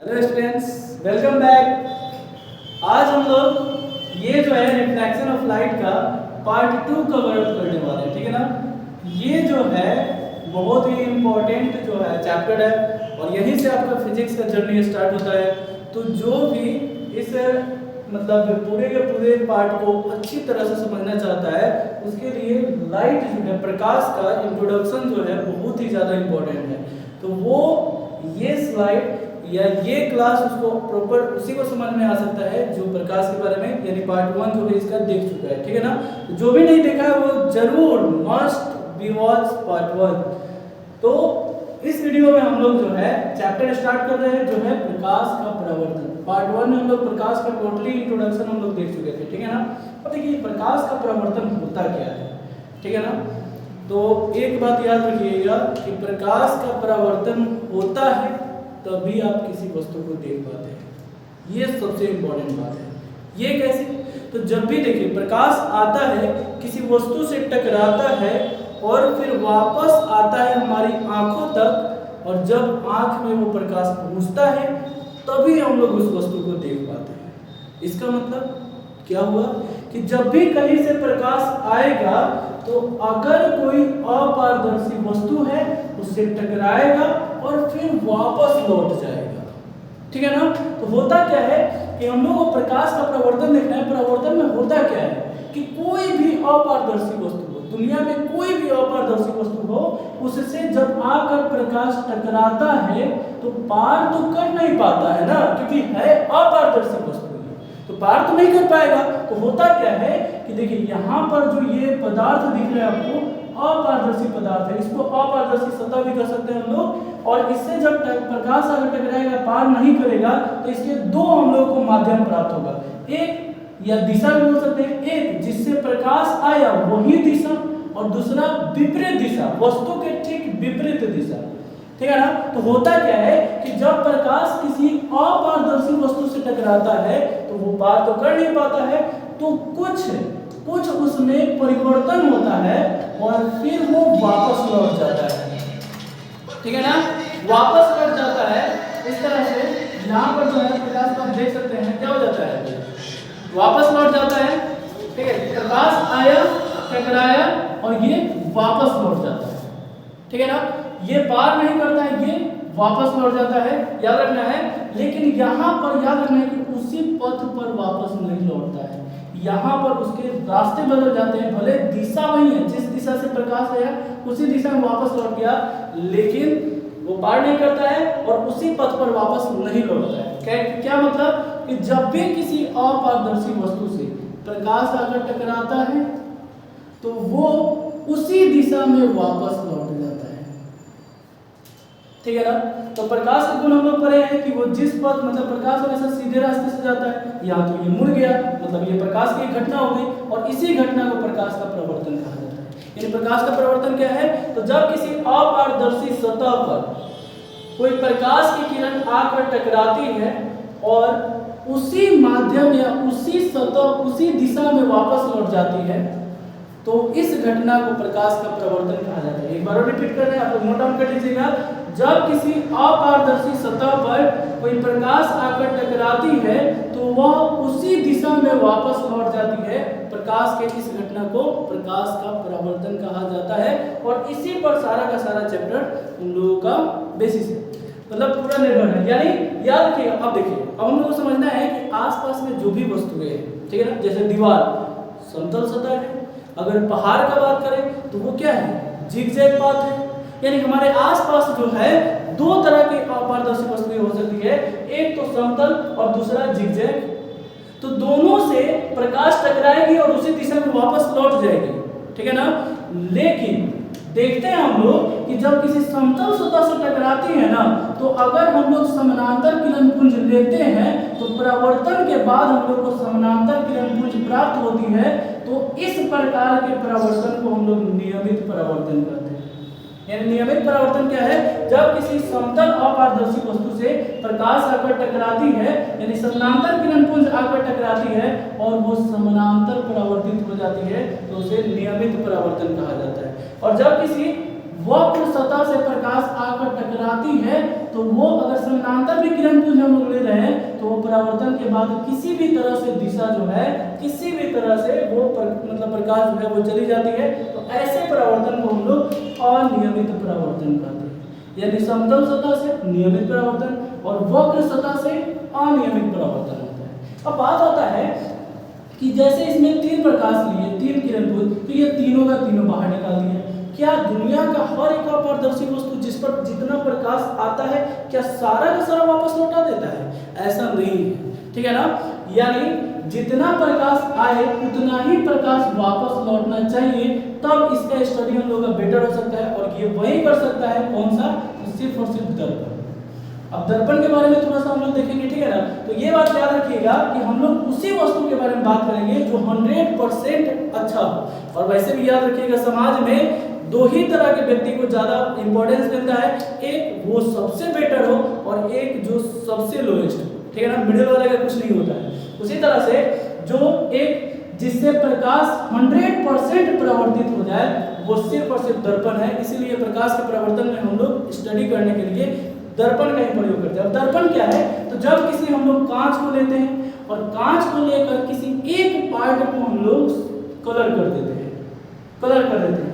Hello students, welcome back. आज हम लोग ये जो है रिफ्लेक्शन ऑफ लाइट का पार्ट 2 कवर अप करने वाले हैं, ठीक है ना। ये जो है बहुत ही इम्पोर्टेंट जो है चैप्टर है और यहीं से आपका फिजिक्स का जर्नी स्टार्ट होता है। तो जो भी इस मतलब पूरे के पूरे पार्ट को अच्छी तरह से समझना चाहता है उसके लिए लाइट जो है, प्रकाश का इंट्रोडक्शन जो है बहुत ही ज़्यादा इम्पोर्टेंट है। तो वो ये स्लाइड या ये क्लास उसको प्रॉपर उसी को समझ में आ सकता है जो प्रकाश के बारे में यानी पार्ट 1 जो है इसका देख चुका है, ठीक है ना। तो जो भी नहीं देखा है वो जरूर मस्ट बी वॉच पार्ट 1। तो इस वीडियो में हम लोग जो है चैप्टर स्टार्ट कर रहे हैं जो है प्रकाश का परावर्तन। पार्ट 1 में हम लोग प्रकाश का टोटली इंट्रोडक्शन हम लोग देख चुके थे, ठीक है ना। अब देखिए प्रकाश का परावर्तन होता क्या है, ठीक है ना। तो एक बात याद रखिएगा कि प्रकाश का परावर्तन होता है तभी आप किसी वस्तु को देख पाते हैं। ये सबसे इम्पोर्टेंट बात है। ये कैसे? तो जब भी देखिए प्रकाश आता है, किसी वस्तु से टकराता है और फिर वापस आता है हमारी आंखों तक, और जब आंख में वो प्रकाश पहुंचता है तभी हम लोग उस वस्तु को देख पाते हैं। इसका मतलब क्या हुआ कि जब भी कहीं से प्रकाश आएगा तो अगर कोई अपारदर्शी वस्तु है उससे टकराएगा और फिर वापस लौट जाएगा, ठीक है ना। तो होता क्या है कि हम लोग को प्रकाश का प्रवर्तन देखना है। प्रवर्तन में होता क्या है कि कोई भी अपारदर्शी वस्तु हो, दुनिया में कोई भी अपारदर्शी वस्तु हो, उससे जब आकर प्रकाश टकराता है तो पार तो कर नहीं पाता है ना, क्योंकि है अपारदर्शी वस्तु, तो पार तो नहीं कर पाएगा। तो होता क्या है कि देखिए यहाँ पर जो ये पदार्थ दिख रहा है आपको, अपारदर्शी पदार्थ है, इसको अपारदर्शी सतह भी कर सकते हैं हम लोग। और इससे जब प्रकाश अगर टकराएगा, पार नहीं करेगा, तो इसके दो हम लोगों को माध्यम प्राप्त होगा। एक या दिशा भी बोल सकते हैं, एक जिससे प्रकाश आया वही दिशा, और दूसरा विपरीत दिशा, वस्तु के ठीक विपरीत दिशा, ठीक है ना। तो होता क्या है कि जब प्रकाश किसी अपारदर्शी वस्तु से टकराता है तो वो पार तो कर नहीं पाता है, तो कुछ उसमें परिवर्तन होता है और फिर वो वापस लौट जाता है, ठीक है ना। वापस लौट जाता है इस तरह से। यहाँ पर जो है प्रकाश को आप देख सकते हैं क्या हो जाता है, वापस लौट जाता है, ठीक है। प्रकाश आया, टकराया और ये वापस लौट जाता है, ठीक है ना। ये पार नहीं करता है, ये वापस लौट जाता है, याद रखना है। लेकिन यहाँ पर याद रखना है कि उसी पथ पर वापस नहीं लौटता है, यहाँ पर उसके रास्ते बदल जाते हैं। भले दिशा वही है, जिस दिशा से प्रकाश आया उसी दिशा में वापस लौट गया, लेकिन वो पार नहीं करता है और उसी पथ पर वापस नहीं लौटता है। क्या मतलब कि जब भी किसी अपारदर्शी वस्तु से प्रकाश आकर टकराता है तो वो उसी दिशा में वापस लौट जाता है, ठीक है ना। तो प्रकाश के गुण हम लोग पढ़े हैं कि वो जिस पथ, मतलब प्रकाश हमेशा सीधे रास्ते से जाता है, या तो ये मुड़ गया, मतलब ये प्रकाश की एक घटना हो गई, और इसी घटना को प्रकाश का परावर्तन कहा जाता है। यानी प्रकाश का परावर्तन क्या है? तो जब किसी अपारदर्शी सतह पर कोई प्रकाश की किरण आकर टकराती है और उसी माध्यम या उसी सतह, उसी दिशा में वापस लौट जाती है, तो इस घटना को प्रकाश का परावर्तन कहा जाता है। एक बार और रिपीट कर रहे हैं, आप नोट डाउन कर लीजिएगा। जब किसी अपारदर्शी सतह पर कोई प्रकाश आकर टकराती है तो वह उसी दिशा में वापस लौट जाती है। प्रकाश के इस घटना को प्रकाश का परावर्तन कहा जाता है, और इसी पर सारा का सारा चैप्टर हम लोगों का बेसिस है, मतलब पूरा निर्भर है। यानी याद रखिए, अब देखिए, अब हम लोग को समझना है कि आसपास में जो भी वस्तुएं हैं, ठीक है ना, जैसे दीवार समतल सतह है, अगर पहाड़ का बात करें तो वो क्या है, जिगजैग पाथ है। यानी हमारे आसपास जो है दो तरह की अपारदर्शी वस्तुएं हो सकती है, एक तो समतल और दूसरा जिगजैग। तो दोनों से प्रकाश टकराएगी और उसी दिशा में वापस लौट जाएगी, ठीक है ना। लेकिन देखते हैं हम लोग कि जब किसी समतल सतह से टकराती है ना, तो अगर हम लोग समानांतर किरण पुंज लेते हैं तो परावर्तन के बाद हम लोग को समानांतर किरण पुंज प्राप्त होती है। तो इस प्रकार के परावर्तन को हम लोग नियमित परावर्तन कहते हैं। यानी नियमित परावर्तन क्या है? जब किसी समतल अपारदर्शी वस्तु से प्रकाश आकर टकराती है, यानी समानांतर किरण पुंज आकर टकराती है और वो समानांतर परावर्तित हो जाती है, तो उसे नियमित परावर्तन कहा जाता है। और जब किसी वक्र सतह से प्रकाश आकर टकराती है तो वो अगर समानांतर भी किरण पुंज हम लोग ले रहे हैं तो वो परावर्तन के बाद किसी भी तरह से दिशा जो है, किसी भी तरह से वो मतलब प्रकाश जो है वो चली जाती है। तो ऐसे परावर्तन को हम लोग अनियमित परावर्तन कहते हैं। यानी समतल सतह से नियमित परावर्तन और वक्र सतह से अनियमित परावर्तन होता है। अब बात आता है कि जैसे इसमें 3 प्रकाश लिए, 3 किरण पुंज, तो ये तीनों का तीनों बाहर निकाल दिए। क्या दुनिया का हर एक अपारदर्शी वस्तु जिस पर जितना प्रकाश आता है क्या सारा का सारा वापस लौटा देता है? ऐसा नहीं है, ठीक है ना। यानी जितना प्रकाश आए उतना ही प्रकाश वापस लौटना चाहिए, तब इसका स्टडी हम लोग का बेटर हो सकता है। और ये वही कर सकता है कौन सा? तो सिर्फ और सिर्फ दर्पण। अब दर्पण के बारे में थोड़ा सा हम लोग देखेंगे, ठीक है ना। तो ये बात याद रखिएगा कि हम लोग उसी वस्तु के बारे में बात करेंगे जो 100% अच्छा हो। और वैसे भी याद रखिएगा समाज में 2 ही तरह के व्यक्ति को ज्यादा इंपॉर्टेंस मिलता है, एक वो सबसे बेटर हो और एक जो सबसे लोएस्ट हो, ठीक है ना। मिडिल वाले का कुछ नहीं होता है। उसी तरह से जो एक जिससे प्रकाश 100% परावर्तित हो जाए वो सिर्फ और सिर्फ दर्पण है। इसीलिए प्रकाश के परावर्तन में हम लोग स्टडी करने के लिए दर्पण का ही प्रयोग करते हैं। अब दर्पण क्या है? तो जब किसी हम लोग कांच को लेते हैं और कांच को लेकर किसी एक पार्ट को हम लोग कलर कर देते हैं,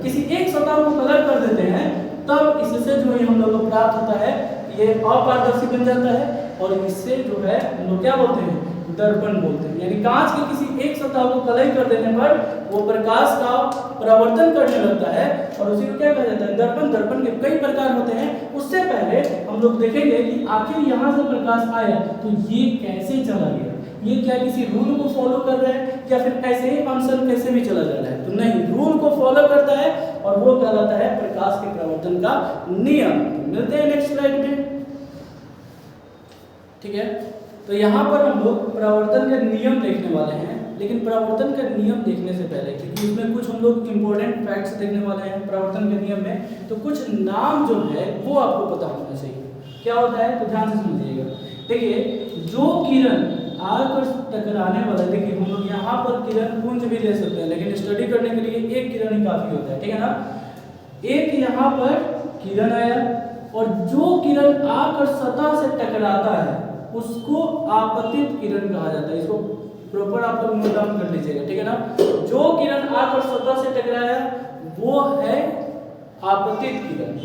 किसी एक सतह को कलर कर देते हैं, तब इससे जो है हम लोग को प्राप्त होता है ये अपारदर्शी बन जाता है। और इससे जो है हम लोग क्या बोलते हैं? दर्पण बोलते हैं। यानी कांच की किसी एक सतह को कलर कर देने पर वो प्रकाश का परावर्तन करने लगता है और उसी को क्या कहा जाता है? दर्पण। दर्पण के कई प्रकार होते हैं। उससे पहले हम लोग देखेंगे कि आखिर यहाँ से प्रकाश आया तो ये कैसे चला गया, ये क्या किसी रूल को फॉलो कर रहे हैं या फिर ऐसे ही फंक्शन कैसे भी चला जा रहा है? तो नहीं, रूल को फॉलो करता है और वो कहलाता है प्रकाश के परावर्तन का नियम। मिलते हैं नेक्स्ट स्लाइड में, ठीक है। तो यहाँ पर हम लोग परावर्तन के नियम देखने वाले हैं, लेकिन परावर्तन का नियम देखने से पहले, क्योंकि इसमें कुछ हम लोग इंपॉर्टेंट फैक्ट्स देखने वाले हैं परावर्तन के नियम में, तो कुछ नाम जो है वो आपको पता होना चाहिए। क्या होता है? तो ध्यान से समझिएगा। देखिए, जो किरण आकर टकराने वाला, देखिए हम लोग यहाँ पर किरण पुंज भी ले सकते हैं, लेकिन स्टडी करने के लिए एक किरण ही काफी होता है, ठीक है ना। एक यहाँ पर किरण आया और जो किरण आकर सतह से टकराता है उसको आपतित किरण कहा जाता है। इसको प्रॉपर आप लोग नोट डाउन कर लीजिएगा, ठीक है ना। जो किरण आकर सतह से टकराया वो है आपतित किरण,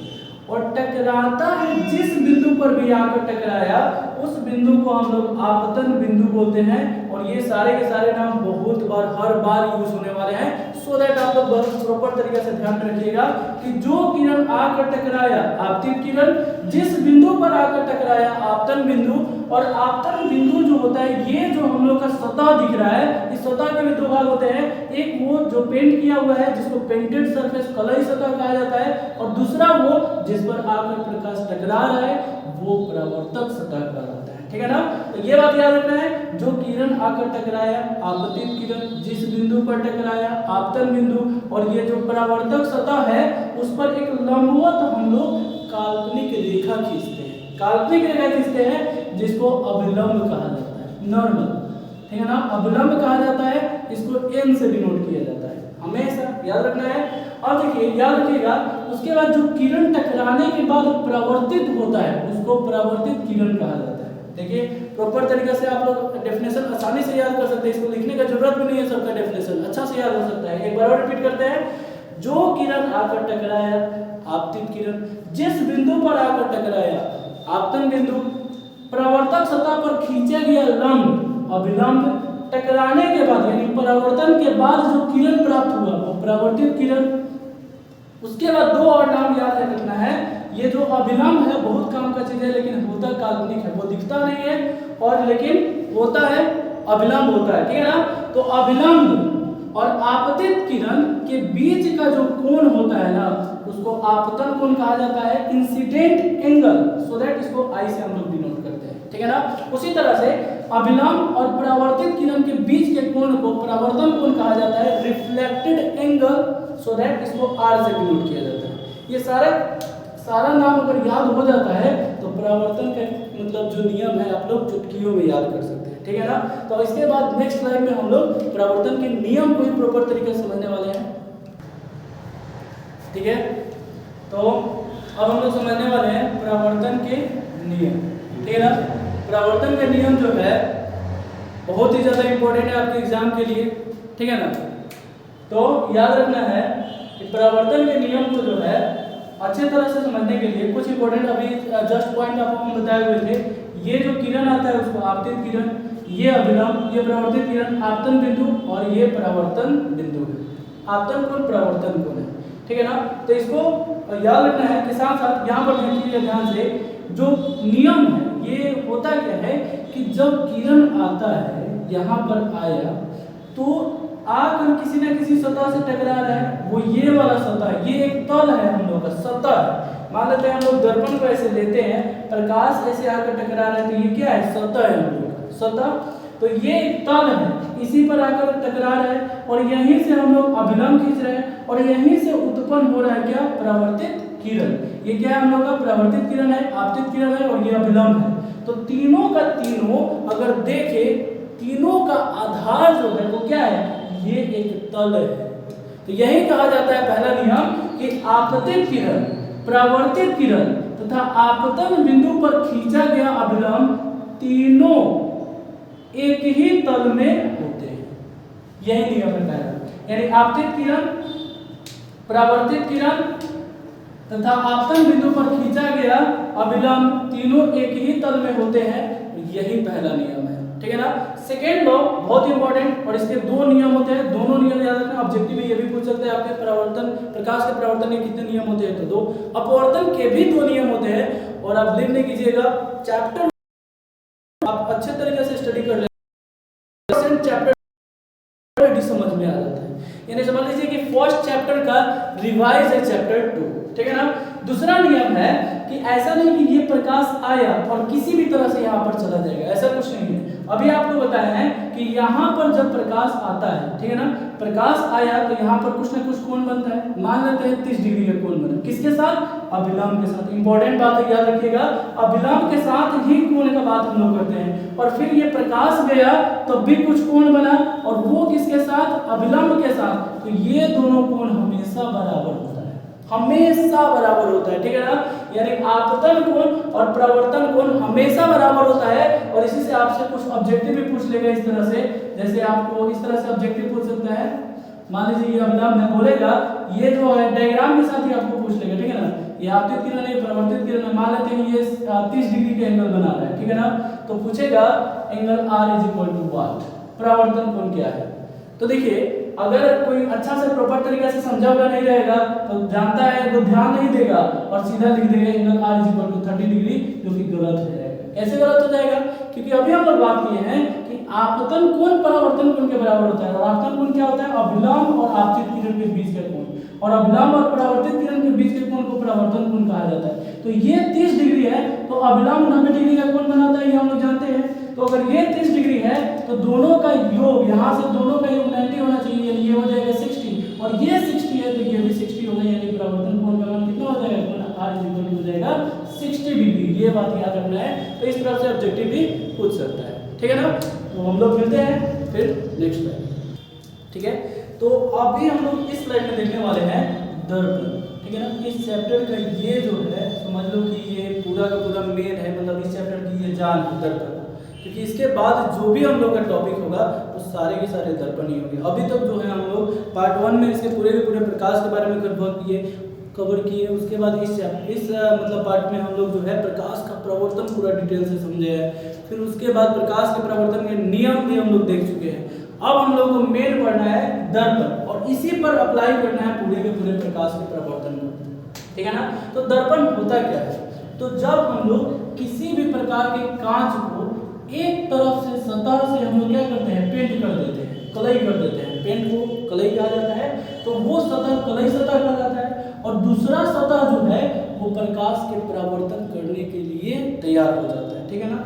और टकराता है जिस बिंदु पर भी आकर टकराया उस बिंदु को हम लोग आपतन बिंदु बोलते हैं। और ये सारे के सारे नाम बहुत बार, हर बार यूज होने वाले हैं, सो दैट आप लोग बहुत प्रॉपर तरीके से ध्यान रखिएगा कि जो किरण आकर टकराया आपतित किरण, जिस बिंदु पर आकर टकराया आपतन बिंदु। और आपतन बिंदु जो होता है, ये जो हम लोग का सतह दिख रहा है, इस सतह के भी 2 भाग होते हैं। एक वो जो पेंट किया हुआ है जिसको पेंटेड सरफेस कलई सतह कहा जाता है, और दूसरा वो जिस पर आकर प्रकाश टकरा रहा है वो परावर्तक सतह कहलाता है, ठीक है ना। तो ये बात याद रखना है, जो किरण आकर टकराया आपतित किरण, जिस बिंदु पर टकराया आपतन बिंदु, और ये जो परावर्तक सतह है उस पर एक लंबवत हम लोग काल्पनिक रेखा खींचते हैं। काल्पनिक रेखा खींचते हैं जिसको अभिलंब कहा जाता है, नॉर्मल, ठीक है ना। अभिलंब कहा जाता है, इसको n से डिनोट किया जाता है, हमेशा याद रखना है। अब देखिए, याद रखिएगा, उसके बाद जो किरण टकराने के बाद परावर्तित होता है उसको परावर्तित किरण कहा जाता है। देखिए, प्रॉपर तरीके से आप लोग डेफिनेशन आसानी से याद कर सकते हैं, इसको लिखने का जरूरत भी नहीं है, सबका डेफिनेशन अच्छा से याद हो सकता है। एक बार और रिपीट करते हैं, जो किरण आकर टकराया आपतित किरण, जिस बिंदु पर आकर टकराया आपतन बिंदु, परावर्तक सतह पर खींचा गया लंब अभिलंब, टकराने के बाद यानी परावर्तन के बाद जो किरण प्राप्त हुआ वो परावर्तित किरण। उसके बाद 2 और नाम याद रखना है, ये जो अभिलंब है बहुत काम का चीज है, लेकिन होता काल्पनिक है, वो दिखता नहीं है और लेकिन होता है अभिलंब होता है, ठीक है ना। तो अभिलंब और आपतित किरण के बीच का जो कोण होता है ना उसको आपतन कोण कहा जाता है, इंसिडेंट एंगल, सो दैट इसको आई से हम लोग डिनोट करते हैं, ठीक है ना। उसी तरह से अभिलंब और परावर्तित किरण के बीच के कोण को परावर्तन कोण कहा जाता है, रिफ्लेक्टेड एंगल, सो दैट इसको आर से डिनोट किया जाता है। ये सारा नाम अगर याद हो जाता है तो परावर्तन का मतलब जो नियम है आप लोग चुटकियों में याद कर सकते हैं, ठीक है ना। तो इसके बाद नेक्स्ट स्लाइड में हम लोग परावर्तन के नियम को ही प्रॉपर तरीके से समझने वाले हैं, ठीक है। तो अब हम लोग समझने वाले हैं परावर्तन के नियम, ठीक है ना। परावर्तन के नियम जो है बहुत ही ज़्यादा इम्पोर्टेंट है आपके एग्जाम के लिए, ठीक है ना। तो याद रखना है कि परावर्तन के नियम को जो है अच्छे तरह से समझने के लिए कुछ इंपॉर्टेंट अभी जस्ट पॉइंट आपको हम बताए हुए थे। ये जो किरण आता है उसको आपतित किरण, ये अभिलंब, ये परावर्तित किरण, आपतन बिंदु और ये परावर्तन बिंदु है। आपतन कोण, परावर्तन कोण है, ठीक है ना। तो इसको याद रखना है कि साथ साथ यहाँ पर देखिए ध्यान से जो नियम है ये होता क्या है कि जब किरण आता है यहाँ पर आया तो आकर किसी न किसी सतह से टकरा रहा है, वो ये वाला सतह है, ये एक तल है हम लोग का, सतह है। मान लेते हैं हम लोग दर्पण को ऐसे लेते हैं, प्रकाश ऐसे आकर टकरा रहा है तो ये क्या है, सतह है हम लोग का, सतह। तो ये एक तल है, इसी पर आकर टकरा रहा है और यहीं से हम लोग अभिलंब खींच रहे हैं और यहीं से उत्पन्न हो रहा है क्या, परावर्तित किरण। ये क्या है हम लोग का, परावर्तित किरण है, आपतित किरण है और ये अभिलंब है। तो तीनों का तीनों अगर देखें, तीनों का आधार जो है वो क्या है, ये एक तल है। तो यही कहा जाता है पहला नियम कि आपतित किरण, परावर्तित किरण तथा आपतन बिंदु पर खींचा गया अभिलंब तीनों एक ही तल में होते हैं। यही नियम है पहला, यानी आपतित किरण, परावर्तित किरण तथा आपतन बिंदु पर खींचा गया अभिलंब तीनों एक ही तल में होते हैं। यही पहला नियम है, ठीक है ना। सेकेंड लॉ बहुत इंपॉर्टेंट और इसके दो नियम होते हैं, दोनों नियम याद रखना। ऑब्जेक्टिव में ये भी पूछ सकते हैं आपके, परावर्तन, प्रकाश के परावर्तन के कितने नियम होते हैं, तो दो। अपवर्तन के भी दो नियम होते हैं और आप लिखने कीजिएगा चैप्टर, आप अच्छे तरीके से स्टडी कर ले, चैप्टर समझ में आ जाता है। यानी समझ लीजिए कि फर्स्ट चैप्टर का रिवाइज है चैप्टर 2, ठीक है ना। दूसरा नियम है कि ऐसा नहीं कि ये प्रकाश आया और किसी भी तरह से यहाँ पर चला जाएगा, ऐसा कुछ नहीं है। अभी आपको बताया है कि यहाँ पर जब प्रकाश आता है, ठीक है ना, प्रकाश आया तो यहाँ पर कुछ ना कुछ कोण बनता है। मान लेते हैं 30 डिग्री का कोण बना, किसके साथ, अभिलंब के साथ। इंपॉर्टेंट बात है, याद रखिएगा, अभिलंब के साथ ही कोण का बात हम लोग करते हैं। और फिर ये प्रकाश गया तो भी कुछ कोण बना और वो किसके साथ, अभिलंब के साथ। तो ये दोनों कोण हमेशा बराबर होता है, हमेशा बराबर होता है, ठीक है ना। यानी आपतन कोण और परावर्तन कोण हमेशा बराबर होता है। और इसी से आपसे कुछ ऑब्जेक्टिव भी पूछ लेगा इस तरह से, जैसे आपको इस तरह से ऑब्जेक्टिव पूछ सकता है। मान लीजिए ये अभिलंब है, बोलेगा ये जो है डायग्राम के साथ ही आपको पूछ लेगा, ठीक है ना। ये आपतित किरण है, परावर्तित किरण है, मान लेते हैं ये 30 डिग्री के एंगल बना रहा है, ठीक है ना। तो पूछेगा एंगल R = व्हाट, परावर्तन कोण क्या है। तो देखिए अगर कोई अच्छा से प्रॉपर तरीके से समझा हुआ नहीं रहेगा तो जानता है वो ध्यान नहीं देगा और सीधा लिख देगा एंगल R = 30 डिग्री, जो कि गलत हो जाएगा। कैसे गलत हो जाएगा, क्योंकि अभी हम लोग बात किए हैं कि आपतन कोण परावर्तन कोण के बराबर होता है और आपतन कोण क्या होता है, अभिलंब और आपतित किरण के बीच का कोण, और अभिलंब और परावर्तित किरण के बीच के कोण को परावर्तन कोण कहा जाता है। तो ये 30 डिग्री है तो अभिलंब 90 डिग्री का कोण बनाता है, ये हम लोग जानते हैं। तो अगर ये 30 डिग्री है तो दोनों का योग, यहाँ से दोनों का योग 90 होना चाहिए, यानी ये हो जाएगा 60 और ये 60 है तो ये भी 60 होगा, यानी परावर्तन कोण का मान कितना हो जाएगा, R = हो जाएगा 60 डिग्री। ये बात याद रखना है। तो इस तरह से ऑब्जेक्टिव भी पूछ सकता है, ठीक है ना। तो हम लोग मिलते हैं फिर नेक्स्ट स्लाइड, ठीक है। तो अभी हम लोग इस स्लाइड में देखने वाले हैं दर्पण, ठीक है ना। इस चैप्टर का ये जो है समझ लो कि ये पूरा का पूरा मेन है, मतलब इस चैप्टर की ये जान है दर्पण, क्योंकि इसके बाद जो भी हम लोग का टॉपिक होगा वो सारे के सारे दर्पण ही होंगे। अभी तक जो है हम लोग पार्ट 1 में इसके पूरे के पूरे प्रकाश के बारे में कवर किए। उसके बाद इस मतलब पार्ट में हम लोग जो है प्रकाश का प्रवर्तन पूरा डिटेल से समझे हैं। फिर उसके बाद प्रकाश के प्रवर्तन के नियम भी हम लोग देख चुके हैं। अब हम लोग को मेन पढ़ना है दर्पण और इसी पर अप्लाई करना है पूरे के पूरे प्रकाश के प्रवर्तन को, ठीक है ना। तो दर्पण होता क्या है, तो जब हम लोग किसी भी प्रकार के कांच को एक तरफ से सतह से हम लोग क्या करते हैं, पेंट कर देते हैं, कलई कर देते हैं, पेंट को कलई कहा जाता है। तो वो सतह कलई सतह कहा जाता है और दूसरा सतह जो है वो प्रकाश के परावर्तन करने के लिए तैयार हो जाता है, ठीक है ना,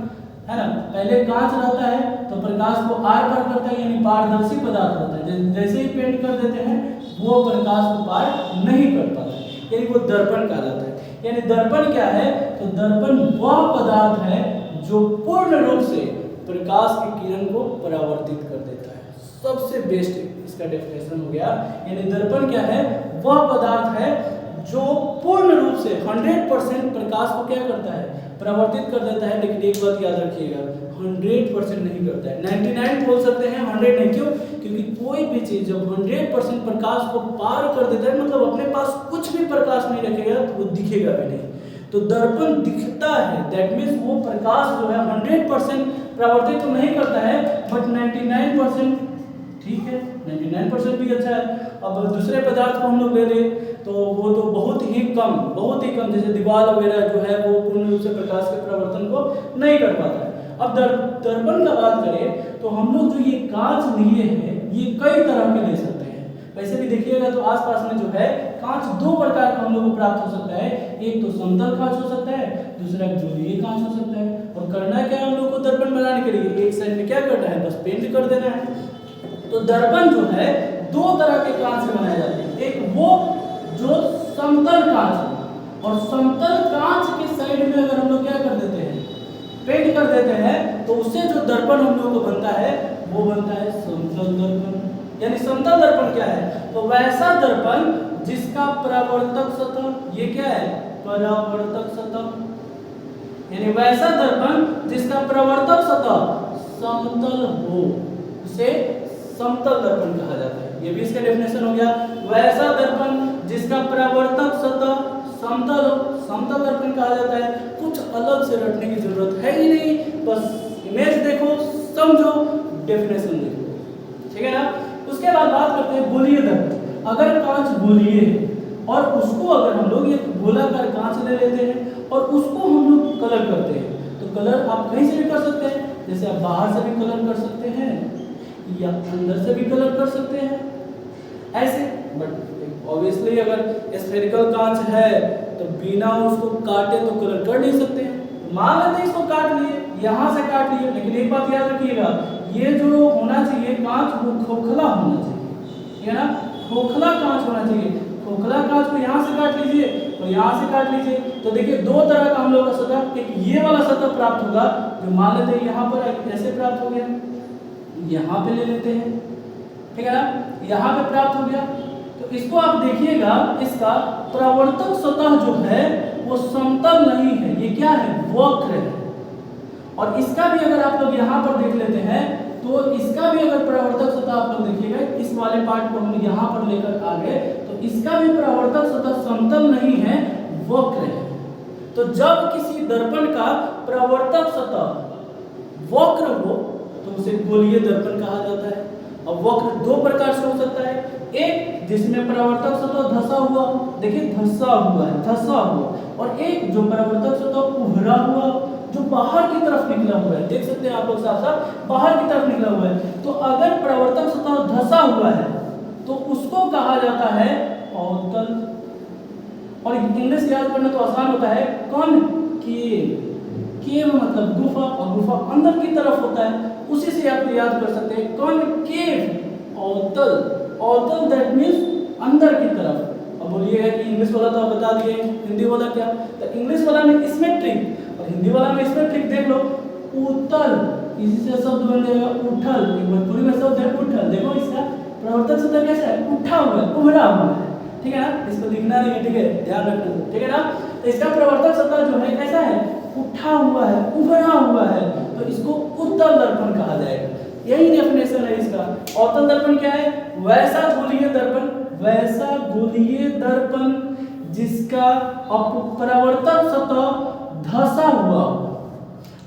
है ना। पहले कांच रहता है तो प्रकाश को आर पार करता है, यानी पारदर्शी पदार्थ होता है। जैसे ही पेंट कर देते हैं वो प्रकाश को पार नहीं कर पाता है, यानी वो दर्पण कहा जाता है। यानी दर्पण क्या है, तो दर्पण वह पदार्थ है जो पूर्ण रूप से प्रकाश की किरण को परावर्तित कर देता है। सबसे बेस्ट इसका डेफिनेशन हो गया। यानी दर्पण क्या है, वह पदार्थ है जो पूर्ण रूप से 100% प्रकाश को क्या करता है, परावर्तित कर देता है। लेकिन एक बात याद रखिएगा, 100% नहीं करता है, 99 बोल सकते हैं, 100 नहीं। क्यों? क्योंकि कोई भी चीज जब 100% प्रकाश को पार कर देता है, मतलब अपने पास कुछ भी प्रकाश नहीं रखेगा तो वो दिखेगा भी नहीं। तो दर्पण दिखता है, दैट मीन्स वो प्रकाश जो है 100% परावर्तित तो नहीं करता है, बट 99% ठीक है, 99% भी अच्छा है। अब दूसरे पदार्थ को हम लोग ले लें तो वो तो बहुत ही कम, जैसे दीवार वगैरह जो है वो पूर्ण रूप से प्रकाश के परावर्तन को नहीं कर पाता है। अब दर्पण का बात करें तो हम लोग जो ये कांच लिए हैं ये कई तरह के ले सकते हैं। वैसे भी देखिएगा तो आसपास में जो है कांच दो प्रकार का हम लोग को प्राप्त हो सकता है। एक तो समतल कांच हो सकता है, दूसरा गोलीय कांच हो सकता है। और करना क्या है हम लोग को दर्पण बनाने के लिए, एक साइड में क्या करना है, बस पेंट कर देना है। तो दर्पण जो है दो तरह के कांच से बनाए जाते हैं। एक वो जो समतल कांच है, और समतल कांच के साइड में अगर हम लोग क्या कर देते हैं, पेंट कर देते हैं, तो उससे जो दर्पण हम लोग को बनता है वो बनता है समतल दर्पण। यानी समतल दर्पण क्या है, तो वैसा दर्पण जिसका परावर्तक सतह, ये क्या है, परावर्तक सतह, यानी वैसा दर्पण जिसका परावर्तक सतह समतल हो उसे समतल दर्पण कहा जाता है। ये भी इसका डेफिनेशन हो गया। वैसा दर्पण जिसका परावर्तक सतह समतल हो, समतल दर्पण कहा जाता है। कुछ अलग से रटने की जरूरत है ही नहीं, बस इमेज देखो, समझो, डेफिनेशन देखो, ठीक है ना। उसके बाद बात करते हैं गोलीय दर्पण। अगर कांच गोलीय है और उसको अगर हम लोग ये गोलाकार कांच ले लेते हैं और उसको हम लोग कलर करते हैं, तो कलर आप कहीं से भी कर सकते हैं, जैसे आप बाहर से भी कलर कर सकते हैं या अंदर से भी कलर कर सकते हैं ऐसे। बट ऑब्वियसली अगर स्फेरिकल कांच है तो बिना उसको काटे तो कलर कर नहीं सकते। मान लेते हैं इसको काट लिए, यहाँ से काट लिए, लेकिन एक बात याद रखिएगा, ये जो होना चाहिए कांच वो खोखला होना चाहिए, ठीक है ना, खोखला कांच होना चाहिए। खोखला कांच को यहाँ से काट लीजिए और यहाँ से काट लीजिए, तो देखिए दो तरह का हम लोग का सतह, एक ये वाला सतह प्राप्त होगा जो मान लेते हैं यहाँ पर ऐसे प्राप्त हो गया, यहाँ पे ले लेते हैं, ठीक है ना, यहाँ पे प्राप्त हो गया। तो इसको आप देखिएगा, इसका परावर्तक सतह जो है वो समतल नहीं है, ये क्या है, वक्र है। और इसका भी अगर आप लोग यहाँ पर देख लेते हैं तो इसका भी अगर परावर्तक सतह आप लोग देखिएगा, इस वाले पार्ट को हम यहाँ पर लेकर आ गए, तो इसका भी परावर्तक सतह समतल नहीं है, वक्र है। तो जब किसी दर्पण का परावर्तक सतह वक्र हो तो उसे गोलीय दर्पण कहा जाता है। अब वक्र दो प्रकार से हो सकता है, एक जिसमें परावर्तक सतह धंसा हुआ, देखिए धंसा हुआ है, धंसा हुआ, और एक जो परावर्तक सतह उभरा हुआ, जो बाहर की तरफ निकला हुआ है, देख सकते हैं आप लोग साफ साफ बाहर की तरफ निकला हुआ है। तो अगर परावर्तक सतह धंसा हुआ है तो उसको कहा जाता है अवतल। और इंग्लिश याद करना तो आसान होता है, कॉनकेव, केव मतलब गुफा, और गुफा अंदर की तरफ होता है, उसी से आप याद कर सकते हैं कॉनकेव, अवतल, अवतल दैट मींस अंदर की तरफ। अब बोलिएगा कि इंग्लिश वाला तो आप बता दिए, हिंदी वाला क्या, तो इंग्लिश वाला में इसमें ट्रिक और हिंदी वाला में इसमें ट्रिक देख लो, उतल, इसी से शब्द बन जाएगा उठल, एक भोजपुरी में शब्द है उठल, देखो इसका प्रवर्तक सतह कैसा है, उठा हुआ है, उभरा हुआ है, ठीक है ना, इसको लिखना नहीं है, ठीक है, ध्यान रखना, ठीक है ना। तो इसका प्रवर्तक सतह जो है कैसा है, उठा हुआ है, उभरा हुआ है, तो इसको उत्तल दर्पण कहा जाएगा। यही डेफिनेशन है इसका। अवतल दर्पण क्या है, वैसा गोलीय दर्पण, वैसा गोलीय दर्पण जिसका परावर्तक सतह धंसा हुआ हो,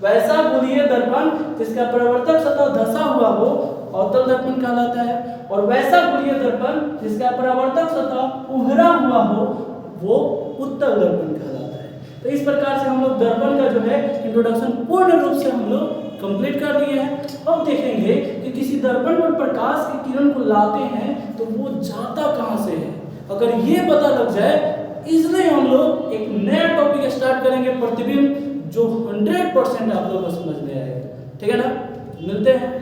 वैसा गोलीय दर्पण जिसका परावर्तक सतह धंसा हुआ हो अवतल दर्पण कहलाता है। और वैसा गोलीय दर्पण जिसका परावर्तक सतह उभरा हुआ हो वो उत्तल दर्पण कहलाता है। तो इस प्रकार से हम लोग दर्पण का जो है इंट्रोडक्शन पूर्ण रूप से हम लोग कंप्लीट कर दिए हैं। अब देखेंगे कि किसी दर्पण पर प्रकाश की किरण को लाते हैं तो वो जाता कहाँ से है। अगर ये पता लग जाए, इसलिए हम लोग एक नया टॉपिक स्टार्ट करेंगे, प्रतिबिंब, जो 100% आप लोग को समझ में आएगा, ठीक है ना। मिलते हैं।